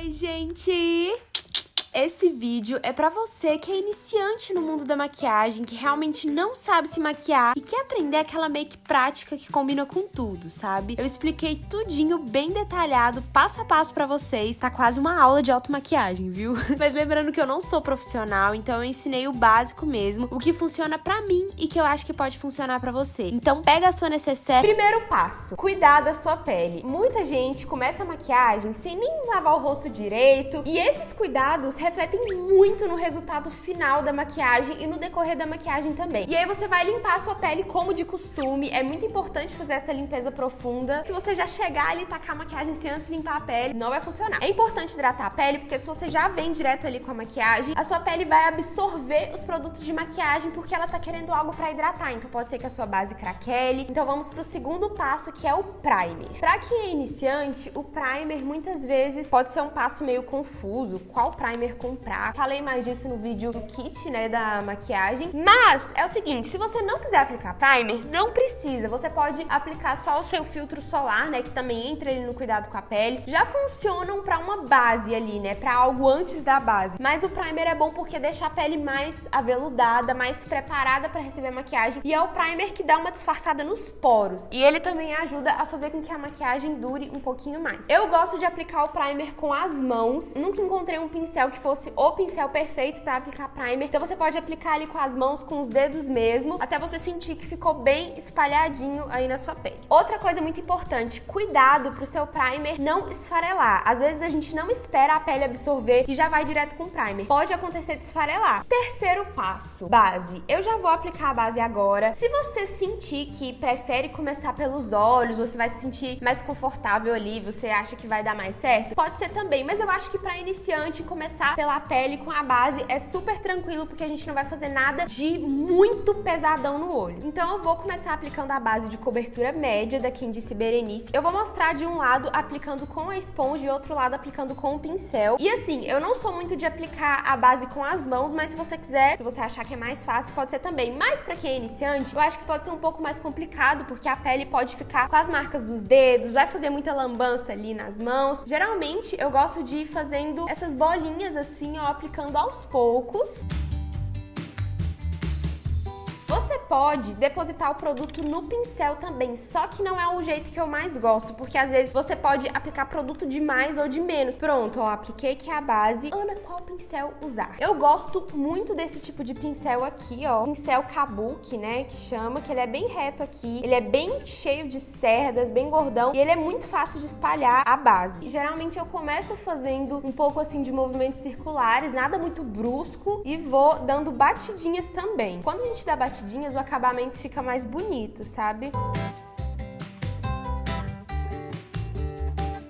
Oi, gente! Esse vídeo é pra você que é iniciante no mundo da maquiagem, que realmente não sabe se maquiar e quer aprender aquela make prática que combina com tudo, sabe? Eu expliquei tudinho bem detalhado, passo a passo pra vocês. Tá quase uma aula de automaquiagem, viu? Mas lembrando que eu não sou profissional, então eu ensinei o básico mesmo, o que funciona pra mim e que eu acho que pode funcionar pra você. Então pega a sua necessaire. Primeiro passo, cuidar da sua pele. Muita gente começa a maquiagem sem nem lavar o rosto direito, e esses cuidados refletem muito no resultado final da maquiagem e no decorrer da maquiagem também. E aí você vai limpar a sua pele como de costume. É muito importante fazer essa limpeza profunda. Se você já chegar ali e tacar a maquiagem sem antes limpar a pele, não vai funcionar. É importante hidratar a pele, porque se você já vem direto ali com a maquiagem, a sua pele vai absorver os produtos de maquiagem porque ela tá querendo algo pra hidratar. Então pode ser que a sua base craquele. Então vamos pro segundo passo, que é o primer. Pra quem é iniciante, o primer muitas vezes pode ser um passo meio confuso. Qual primer comprar? Falei mais disso no vídeo do kit, né, da maquiagem. Mas é o seguinte, se você não quiser aplicar primer, não precisa. Você pode aplicar só o seu filtro solar, né, que também entra ali no cuidado com a pele. Já funcionam pra uma base ali, né, pra algo antes da base. Mas o primer é bom porque deixa a pele mais aveludada, mais preparada pra receber a maquiagem. E é o primer que dá uma disfarçada nos poros. E ele também ajuda a fazer com que a maquiagem dure um pouquinho mais. Eu gosto de aplicar o primer com as mãos. Nunca encontrei um pincel que fosse o pincel perfeito pra aplicar primer. Então você pode aplicar ali com as mãos, com os dedos mesmo, até você sentir que ficou bem espalhadinho aí na sua pele. Outra coisa muito importante, cuidado pro seu primer não esfarelar. Às vezes a gente não espera a pele absorver e já vai direto com o primer. Pode acontecer de esfarelar. Terceiro passo, base. Eu já vou aplicar a base agora. Se você sentir que prefere começar pelos olhos, você vai se sentir mais confortável ali, você acha que vai dar mais certo, pode ser também, mas eu acho que pra iniciante começar pela pele com a base é super tranquilo, porque a gente não vai fazer nada de muito pesadão no olho. Então eu vou começar aplicando a base de cobertura média da Quem Disse Berenice. Eu vou mostrar de um lado aplicando com a esponja e outro lado aplicando com o pincel. E assim, eu não sou muito de aplicar a base com as mãos, mas se você quiser, se você achar que é mais fácil, pode ser também. Mas pra quem é iniciante, eu acho que pode ser um pouco mais complicado, porque a pele pode ficar com as marcas dos dedos, vai fazer muita lambança ali nas mãos. Geralmente eu gosto de ir fazendo essas bolinhas assim, ó, aplicando aos poucos. Você pode depositar o produto no pincel também, só que não é o jeito que eu mais gosto, porque às vezes você pode aplicar produto de mais ou de menos. Pronto, ó, apliquei aqui a base. Ana, qual pincel usar? Eu gosto muito desse tipo de pincel aqui, ó, pincel kabuki, né, que chama, que ele é bem reto aqui, ele é bem cheio de cerdas, bem gordão, e ele é muito fácil de espalhar a base. E, geralmente eu começo fazendo um pouco assim de movimentos circulares, nada muito brusco, e vou dando batidinhas também. Quando a gente dá batidinhas, o acabamento fica mais bonito, sabe?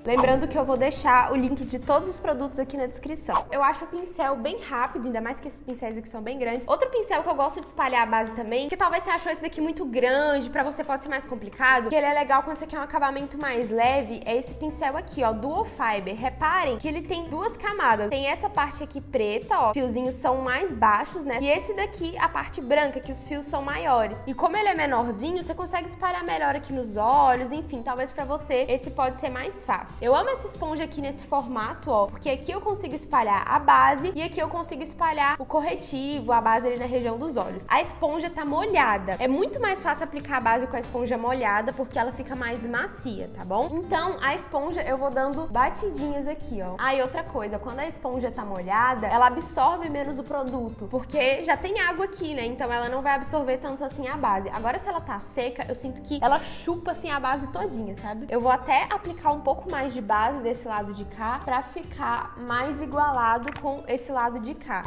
Lembrando que eu vou deixar o link de todos os produtos aqui na descrição. Eu acho o pincel bem rápido, ainda mais que esses pincéis aqui são bem grandes. Outro pincel que eu gosto de espalhar a base também, que talvez você achou esse daqui muito grande, pra você pode ser mais complicado, que ele é legal quando você quer um acabamento mais leve, é esse pincel aqui, ó, Dual Fiber. Reparem que ele tem duas camadas. Tem essa parte aqui preta, ó, fiozinhos são mais baixos, né? E esse daqui, a parte branca, que os fios são maiores. E como ele é menorzinho, você consegue espalhar melhor aqui nos olhos, enfim, talvez pra você esse pode ser mais fácil. Eu amo essa esponja aqui nesse formato, ó, porque aqui eu consigo espalhar a base e aqui eu consigo espalhar o corretivo, a base ali na região dos olhos. A esponja tá molhada. É muito mais fácil aplicar a base com a esponja molhada, porque ela fica mais macia, tá bom? Então, a esponja eu vou dando batidinhas aqui, ó. Ah, e outra coisa, quando a esponja tá molhada, ela absorve menos o produto, porque já tem água aqui, né? Então ela não vai absorver tanto assim a base. Agora, se ela tá seca, eu sinto que ela chupa assim a base todinha, sabe? Eu vou até aplicar um pouco mais de base desse lado de cá, pra ficar mais igualado com esse lado de cá.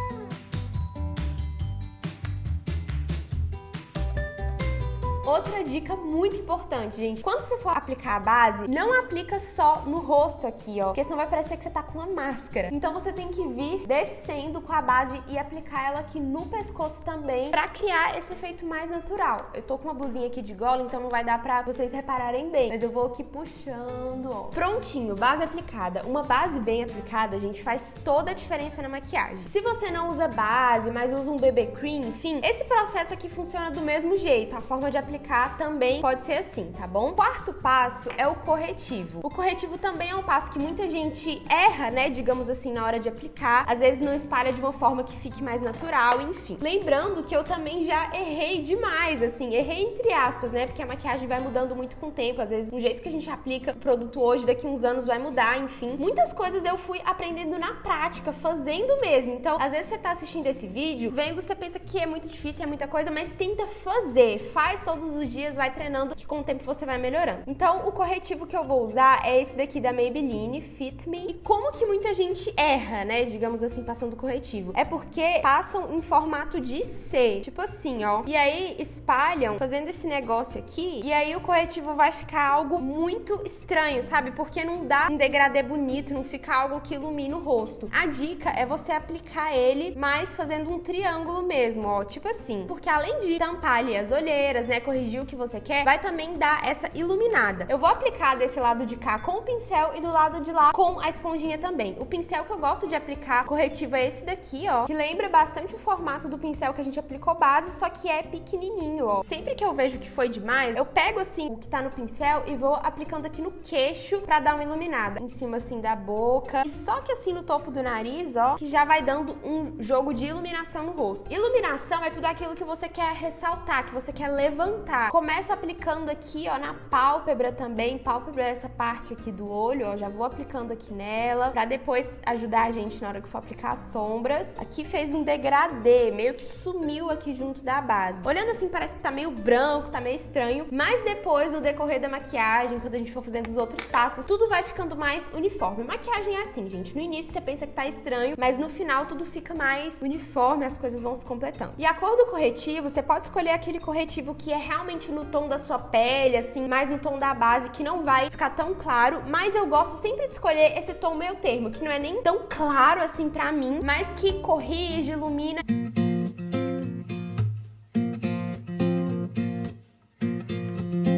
Outra dica muito importante, gente. Quando você for aplicar a base, não aplica só no rosto aqui, ó. Porque senão vai parecer que você tá com uma máscara. Então você tem que vir descendo com a base e aplicar ela aqui no pescoço também, pra criar esse efeito mais natural. Eu tô com uma blusinha aqui de gola, então não vai dar pra vocês repararem bem. Mas eu vou aqui puxando, ó. Prontinho, base aplicada. Uma base bem aplicada, gente, faz toda a diferença na maquiagem. Se você não usa base, mas usa um BB cream, enfim, esse processo aqui funciona do mesmo jeito. A forma de aplicar aplicar também pode ser assim, tá bom? Quarto passo é o corretivo. O corretivo também é um passo que muita gente erra, né, digamos assim, na hora de aplicar. Às vezes não espalha de uma forma que fique mais natural, enfim. Lembrando que eu também já errei demais, assim, errei entre aspas, né, porque a maquiagem vai mudando muito com o tempo. Às vezes, o jeito que a gente aplica o produto hoje, daqui uns anos vai mudar, enfim. Muitas coisas eu fui aprendendo na prática, fazendo mesmo. Então, às vezes você tá assistindo esse vídeo, vendo, você pensa que é muito difícil, é muita coisa, mas tenta fazer. Faz todos os dias, vai treinando, que com o tempo você vai melhorando. Então, o corretivo que eu vou usar é esse daqui da Maybelline, Fit Me. E como que muita gente erra, né, digamos assim, passando corretivo? É porque passam em formato de C, tipo assim, ó. E aí, espalham, fazendo esse negócio aqui, e aí o corretivo vai ficar algo muito estranho, sabe? Porque não dá um degradê bonito, não fica algo que ilumina o rosto. A dica é você aplicar ele mais fazendo um triângulo mesmo, ó, tipo assim. Porque além de tampar ali as olheiras, né, corrigir o que você quer, vai também dar essa iluminada. Eu vou aplicar desse lado de cá com o pincel e do lado de lá com a esponjinha também. O pincel que eu gosto de aplicar corretivo é esse daqui, ó, que lembra bastante o formato do pincel que a gente aplicou base, só que é pequenininho, ó. Sempre que eu vejo que foi demais, eu pego assim o que tá no pincel e vou aplicando aqui no queixo pra dar uma iluminada. Em cima assim da boca. E só que assim no topo do nariz, ó, que já vai dando um jogo de iluminação no rosto. Iluminação é tudo aquilo que você quer ressaltar, que você quer levantar. Começo aplicando aqui, ó, na pálpebra também. Pálpebra é essa parte aqui do olho, ó. Já vou aplicando aqui nela, pra depois ajudar a gente na hora que for aplicar as sombras. Aqui fez um degradê, meio que sumiu aqui junto da base. Olhando assim, parece que tá meio branco, tá meio estranho, mas depois, no decorrer da maquiagem, quando a gente for fazendo os outros passos, tudo vai ficando mais uniforme. Maquiagem é assim, gente. No início você pensa que tá estranho, mas no final tudo fica mais uniforme, as coisas vão se completando. E a cor do corretivo, você pode escolher aquele corretivo que é realmente no tom da sua pele, assim, mais no tom da base, que não vai ficar tão claro, mas eu gosto sempre de escolher esse tom meio termo, que não é nem tão claro assim pra mim, mas que corrige, ilumina.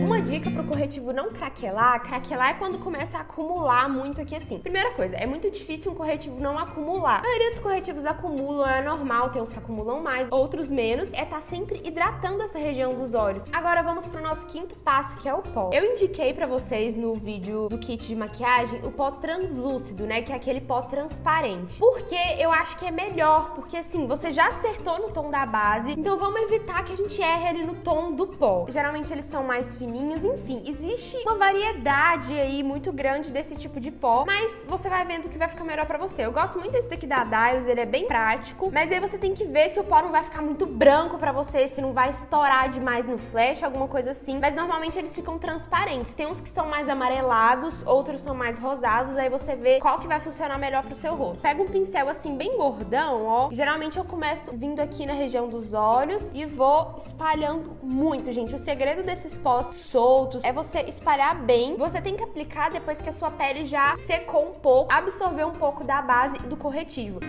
Uma dica pro corretivo não craquelar, craquelar é quando começa a acumular muito aqui assim. Primeira coisa, é muito difícil um corretivo não acumular. A maioria dos corretivos acumulam, é normal, tem uns que acumulam mais, outros menos. É tá sempre hidratando essa região dos olhos. Agora vamos pro nosso quinto passo, que é o pó. Eu indiquei pra vocês no vídeo do kit de maquiagem o pó translúcido, né, que é aquele pó transparente. Porque eu acho que é melhor, porque assim, você já acertou no tom da base, então vamos evitar que a gente erre ali no tom do pó. Geralmente eles são mais fininhos, enfim, existe uma variedade aí muito grande desse tipo de pó, mas você vai vendo que vai ficar melhor pra você. Eu gosto muito desse daqui da Dylos, ele é bem prático, mas aí você tem que ver se o pó não vai ficar muito branco pra você, se não vai estourar demais no flash, alguma coisa assim, mas normalmente eles ficam transparentes. Tem uns que são mais amarelados, outros são mais rosados, aí você vê qual que vai funcionar melhor pro seu rosto. Pega um pincel assim bem gordão, ó, geralmente eu começo vindo aqui na região dos olhos e vou espalhando muito, gente. O segredo desses pós soltos é você espalhar bem. Você tem que aplicar depois que a sua pele já secou um pouco, absorver um pouco da base do corretivo.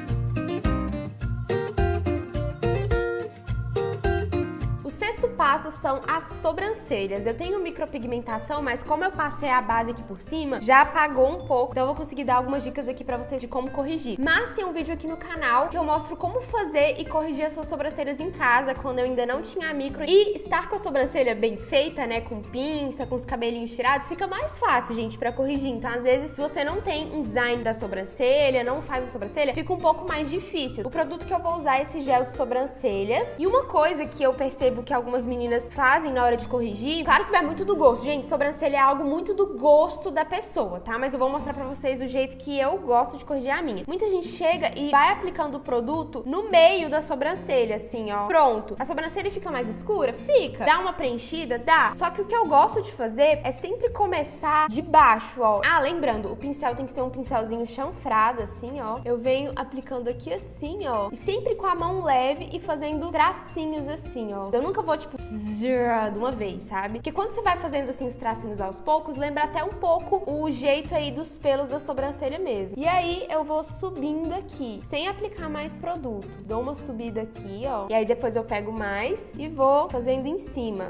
Sexto passo são as sobrancelhas. Eu tenho micropigmentação, mas como eu passei a base aqui por cima, já apagou um pouco, então eu vou conseguir dar algumas dicas aqui pra vocês de como corrigir. Mas tem um vídeo aqui no canal que eu mostro como fazer e corrigir as suas sobrancelhas em casa, quando eu ainda não tinha micro. E estar com a sobrancelha bem feita, né, com pinça, com os cabelinhos tirados, fica mais fácil, gente, pra corrigir. Então, às vezes, se você não tem um design da sobrancelha, não faz a sobrancelha, fica um pouco mais difícil. O produto que eu vou usar é esse gel de sobrancelhas. E uma coisa que eu percebo que algumas meninas fazem na hora de corrigir, claro que vai muito do gosto, gente, sobrancelha é algo muito do gosto da pessoa, tá? Mas eu vou mostrar pra vocês o jeito que eu gosto de corrigir a minha. Muita gente chega e vai aplicando o produto no meio da sobrancelha, assim, ó. Pronto. A sobrancelha fica mais escura? Fica. Dá uma preenchida? Dá. Só que o que eu gosto de fazer é sempre começar de baixo, ó. Ah, lembrando, o pincel tem que ser um pincelzinho chanfrado, assim, ó. Eu venho aplicando aqui assim, ó. E sempre com a mão leve e fazendo tracinhos assim, ó. Eu nunca vou, tipo, de uma vez, sabe? Porque quando você vai fazendo, assim, os tracinhos aos poucos, lembra até um pouco o jeito aí dos pelos da sobrancelha mesmo. E aí, eu vou subindo aqui, sem aplicar mais produto. Dou uma subida aqui, ó. E aí, depois eu pego mais e vou fazendo em cima.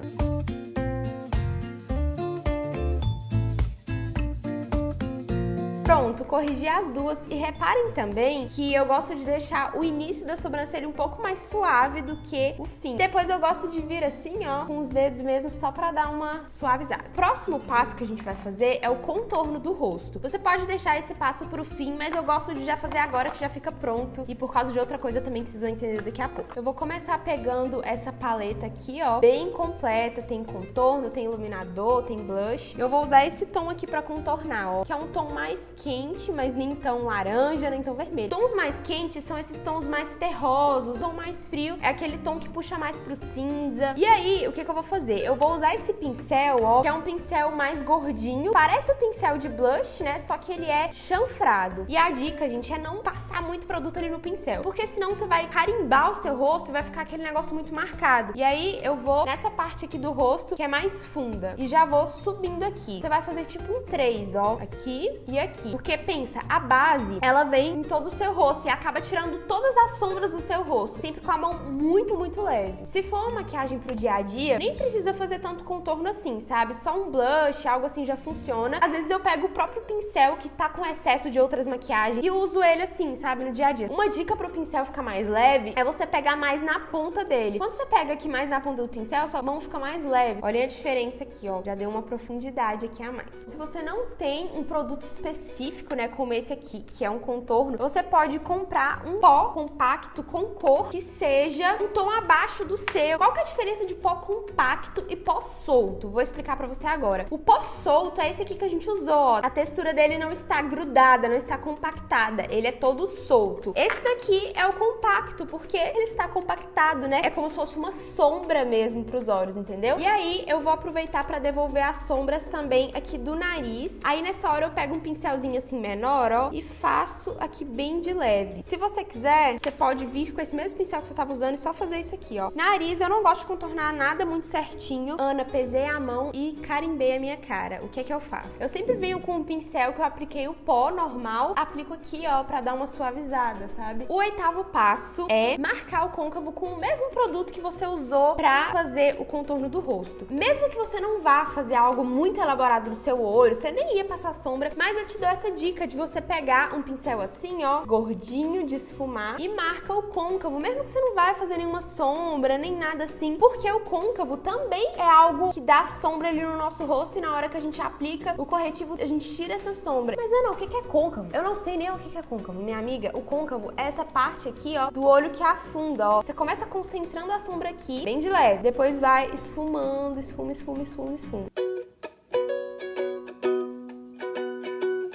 Pronto, corrigi as duas. E reparem também que eu gosto de deixar o início da sobrancelha um pouco mais suave do que o fim. Depois eu gosto de vir assim, ó, com os dedos mesmo, só pra dar uma suavizada. Próximo passo que a gente vai fazer é o contorno do rosto. Você pode deixar esse passo pro fim, mas eu gosto de já fazer agora que já fica pronto. E por causa de outra coisa também que vocês vão entender daqui a pouco. Eu vou começar pegando essa paleta aqui, ó, bem completa. Tem contorno, tem iluminador, tem blush. Eu vou usar esse tom aqui pra contornar, ó, que é um tom mais quente, mas nem tão laranja, nem tão vermelho. Tons mais quentes são esses tons mais terrosos. O tom mais frio é aquele tom que puxa mais pro cinza. E aí, o que eu vou fazer? Eu vou usar esse pincel, ó, que é um pincel mais gordinho. Parece o pincel de blush, né? Só que ele é chanfrado. E a dica, gente, é não passar muito produto ali no pincel, porque senão você vai carimbar o seu rosto e vai ficar aquele negócio muito marcado. E aí, eu vou nessa parte aqui do rosto, que é mais funda, e já vou subindo aqui. Você vai fazer tipo um 3, ó, aqui e aqui. Porque pensa, a base, ela vem em todo o seu rosto e acaba tirando todas as sombras do seu rosto, sempre com a mão muito, muito leve. Se for uma maquiagem pro dia a dia, nem precisa fazer tanto contorno assim, sabe? Só um blush, algo assim já funciona. Às vezes eu pego o próprio pincel que tá com excesso de outras maquiagens e uso ele assim, sabe? No dia a dia. Uma dica pro pincel ficar mais leve é você pegar mais na ponta dele. Quando você pega aqui mais na ponta do pincel, sua mão fica mais leve. Olha a diferença aqui, ó. Já deu uma profundidade aqui a mais. Se você não tem um produto específico, né, como esse aqui, que é um contorno, você pode comprar um pó compacto com cor que seja um tom abaixo do seu. Qual que é a diferença de pó compacto e pó solto? Vou explicar pra você agora. O pó solto é esse aqui que a gente usou, ó. A textura dele não está grudada, não está compactada. Ele é todo solto. Esse daqui é o compacto, porque ele está compactado, né? É como se fosse uma sombra mesmo pros olhos, entendeu? E aí, eu vou aproveitar pra devolver as sombras também aqui do nariz. Aí, nessa hora, eu pego um pincelzinho assim menor, ó, e faço aqui bem de leve. Se você quiser, você pode vir com esse mesmo pincel que você tava usando e só fazer isso aqui, ó. Nariz, eu não gosto de contornar nada muito certinho. Ana, pesei a mão e carimbei a minha cara. O que é que eu faço? Eu sempre venho com um pincel que eu apliquei o pó normal, aplico aqui, ó, pra dar uma suavizada, sabe? O 8º passo é marcar o côncavo com o mesmo produto que você usou pra fazer o contorno do rosto. Mesmo que você não vá fazer algo muito elaborado no seu olho, você nem ia passar sombra, mas eu te dou essa dica de você pegar um pincel assim, ó, gordinho, de esfumar, e marca o côncavo, mesmo que você não vai fazer nenhuma sombra, nem nada assim, porque o côncavo também é algo que dá sombra ali no nosso rosto e na hora que a gente aplica o corretivo, a gente tira essa sombra. Mas, Ana, o que é côncavo? Eu não sei nem o que é côncavo. Minha amiga, o côncavo é essa parte aqui, ó, do olho que afunda, ó. Você começa concentrando a sombra aqui, bem de leve, depois vai esfumando, esfuma, esfuma, esfuma, esfuma.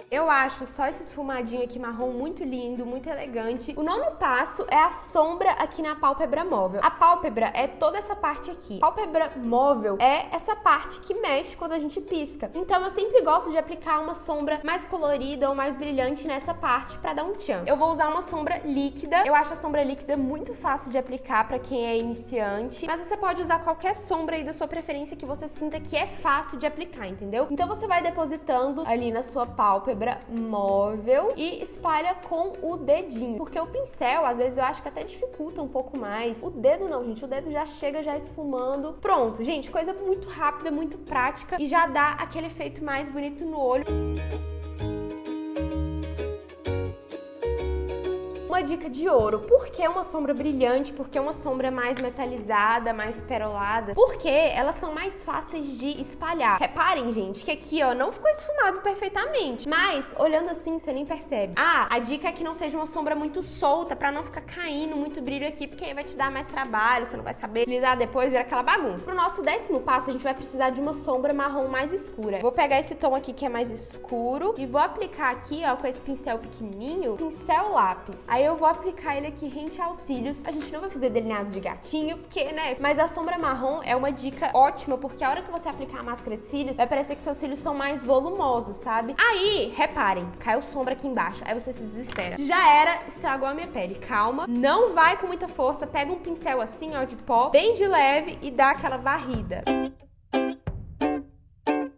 Eu acho só esse esfumadinho aqui marrom muito lindo, muito elegante. O 9º passo é a sombra aqui na pálpebra móvel. A pálpebra é toda essa parte aqui. Pálpebra móvel é essa parte que mexe quando a gente pisca. Então eu sempre gosto de aplicar uma sombra mais colorida ou mais brilhante nessa parte pra dar um tchan. Eu vou usar uma sombra líquida. Eu acho a sombra líquida muito fácil de aplicar pra quem é iniciante, mas você pode usar qualquer sombra aí da sua preferência que você sinta que é fácil de aplicar, entendeu? Então você vai depositando ali na sua pálpebra móvel e espalha com o dedinho, porque o pincel às vezes eu acho que até dificulta um pouco mais. O dedo não, gente, o dedo já chega já esfumando. Pronto, gente, coisa muito rápida, muito prática e já dá aquele efeito mais bonito no olho. Uma dica de ouro. Por que uma sombra brilhante? Por que uma sombra mais metalizada, mais perolada? Porque elas são mais fáceis de espalhar. Reparem, gente, que aqui, ó, não ficou esfumado perfeitamente, mas olhando assim, você nem percebe. Ah, a dica é que não seja uma sombra muito solta, pra não ficar caindo muito brilho aqui, porque aí vai te dar mais trabalho, você não vai saber lidar depois, vira aquela bagunça. Pro nosso 10º passo, a gente vai precisar de uma sombra marrom mais escura. Vou pegar esse tom aqui que é mais escuro e vou aplicar aqui, ó, com esse pincel pequenininho, pincel lápis. Aí eu vou aplicar ele aqui rente aos cílios. A gente não vai fazer delineado de gatinho, porque, né? Mas a sombra marrom é uma dica ótima, porque a hora que você aplicar a máscara de cílios, vai parecer que seus cílios são mais volumosos, sabe? Aí, reparem, caiu sombra aqui embaixo. Aí você se desespera. Já era, estragou a minha pele. Calma, não vai com muita força. Pega um pincel assim, ó, de pó, bem de leve e dá aquela varrida.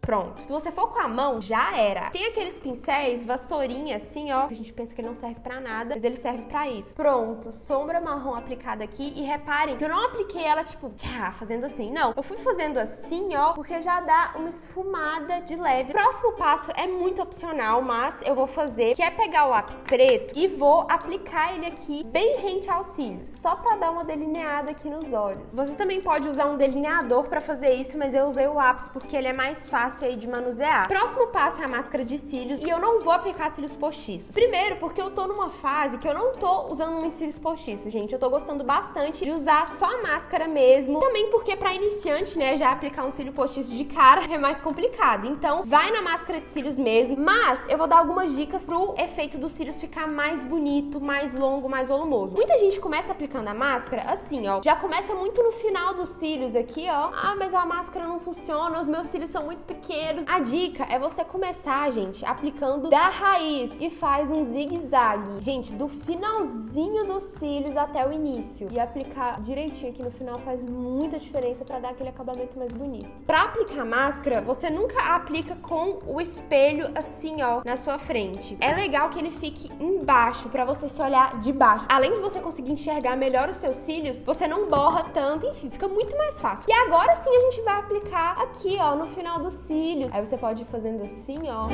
Pronto. Se você for com a mão, já era. Tem aqueles pincéis, vassourinha assim, ó, que a gente pensa que ele não serve pra nada, mas ele serve pra isso. Pronto, sombra marrom aplicada aqui, e reparem que eu não apliquei ela tipo, tchá, fazendo assim, não. Eu fui fazendo assim, ó, porque já dá uma esfumada de leve. Próximo passo é muito opcional, mas eu vou fazer, que é pegar o lápis preto e vou aplicar ele aqui bem rente aos cílios, só pra dar uma delineada aqui nos olhos. Você também pode usar um delineador pra fazer isso, mas eu usei o lápis porque ele é mais fácil aí de manusear. Próximo passo é a máscara de cílios, e eu não vou aplicar cílios postiços. Primeiro, porque eu tô numa fase que eu não tô usando muito cílios postiços, gente. Eu tô gostando bastante de usar só a máscara mesmo. Também porque pra iniciante, né, já aplicar um cílio postiço de cara é mais complicado. Então, vai na máscara de cílios mesmo. Mas eu vou dar algumas dicas pro efeito dos cílios ficar mais bonito, mais longo, mais volumoso. Muita gente começa aplicando a máscara assim, ó. Já começa muito no final dos cílios aqui, ó. Ah, mas a máscara não funciona, os meus cílios são muito pequenos. A dica é você começar, gente, aplicando da raiz e faz um zigue-zague. Gente, do finalzinho dos cílios até o início. E aplicar direitinho aqui no final faz muita diferença pra dar aquele acabamento mais bonito. Pra aplicar máscara, você nunca aplica com o espelho assim, ó, na sua frente. É legal que ele fique embaixo, pra você se olhar de baixo. Além de você conseguir enxergar melhor os seus cílios, você não borra tanto, enfim, fica muito mais fácil. E agora sim a gente vai aplicar aqui, ó, no final dos cílios. Aí você pode ir fazendo assim, ó.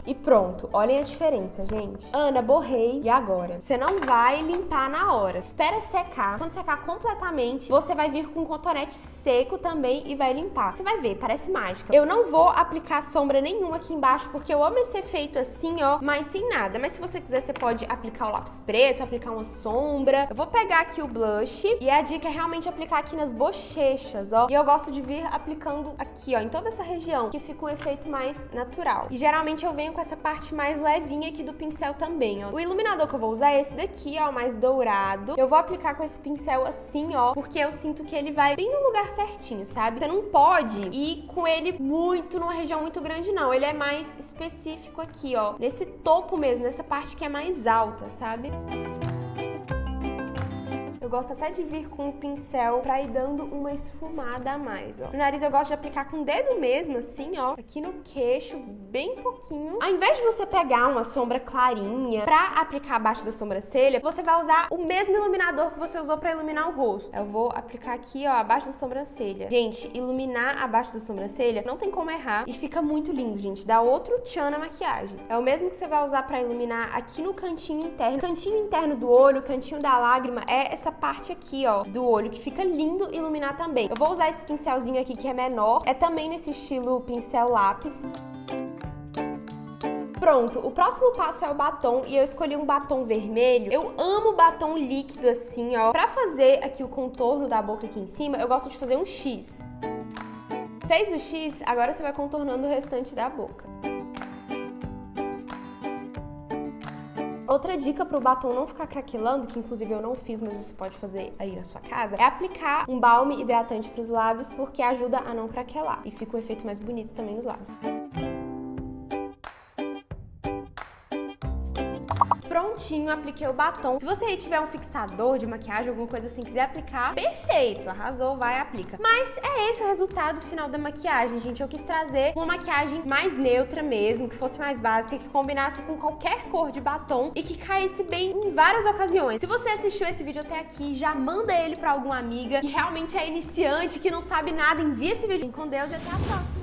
E pronto, olhem a diferença, gente. Ana, borrei, e agora? Você não vai limpar na hora. Espera secar. Quando secar completamente, você vai vir com um cotonete seco também e vai limpar. Você vai ver, parece mágica. Eu não vou aplicar sombra nenhuma aqui embaixo, porque eu amo esse efeito assim, ó, mas sem nada. Mas se você quiser, você pode aplicar o lápis preto, aplicar uma sombra. Eu vou pegar aqui o blush, e a dica é realmente aplicar aqui nas bochechas, ó. E eu gosto de vir aplicando aqui, ó, em toda essa região, que fica um efeito mais natural. E geralmente eu venho com essa parte mais levinha aqui do pincel também, ó. O iluminador que eu vou usar é esse daqui, ó, mais dourado. Eu vou aplicar com esse pincel assim, ó, porque eu sinto que ele vai bem no lugar certinho, sabe? Você não pode ir com ele muito numa região muito grande, não. Ele é mais específico aqui, ó, nesse topo mesmo, nessa parte que é mais alta, sabe? Eu gosto até de vir com o pincel pra ir dando uma esfumada a mais, ó. No nariz eu gosto de aplicar com o dedo mesmo, assim, ó. Aqui no queixo, bem pouquinho. Ao invés de você pegar uma sombra clarinha pra aplicar abaixo da sobrancelha, você vai usar o mesmo iluminador que você usou pra iluminar o rosto. Eu vou aplicar aqui, ó, abaixo da sobrancelha. Gente, iluminar abaixo da sobrancelha não tem como errar e fica muito lindo, gente. Dá outro tchan na maquiagem. É o mesmo que você vai usar pra iluminar aqui no cantinho interno. O cantinho interno do olho, o cantinho da lágrima, é essa parte aqui, ó, do olho, que fica lindo iluminar também. Eu vou usar esse pincelzinho aqui que é menor, é também nesse estilo pincel lápis. Pronto, o próximo passo é o batom, e eu escolhi um batom vermelho. Eu amo batom líquido assim, ó. Pra fazer aqui o contorno da boca aqui em cima, eu gosto de fazer um X. Fez o X, agora você vai contornando o restante da boca. Outra dica pro batom não ficar craquelando, que inclusive eu não fiz, mas você pode fazer aí na sua casa, é aplicar um balme hidratante pros lábios, porque ajuda a não craquelar. E fica um efeito mais bonito também nos lábios. Prontinho, apliquei o batom. Se você aí tiver um fixador de maquiagem, alguma coisa assim, quiser aplicar, perfeito, arrasou, vai, aplica. Mas é esse o resultado final da maquiagem, gente. Eu quis trazer uma maquiagem mais neutra mesmo, que fosse mais básica, que combinasse com qualquer cor de batom e que caísse bem em várias ocasiões. Se você assistiu esse vídeo até aqui, já manda ele pra alguma amiga que realmente é iniciante, que não sabe nada, envia esse vídeo. Com Deus e até a próxima!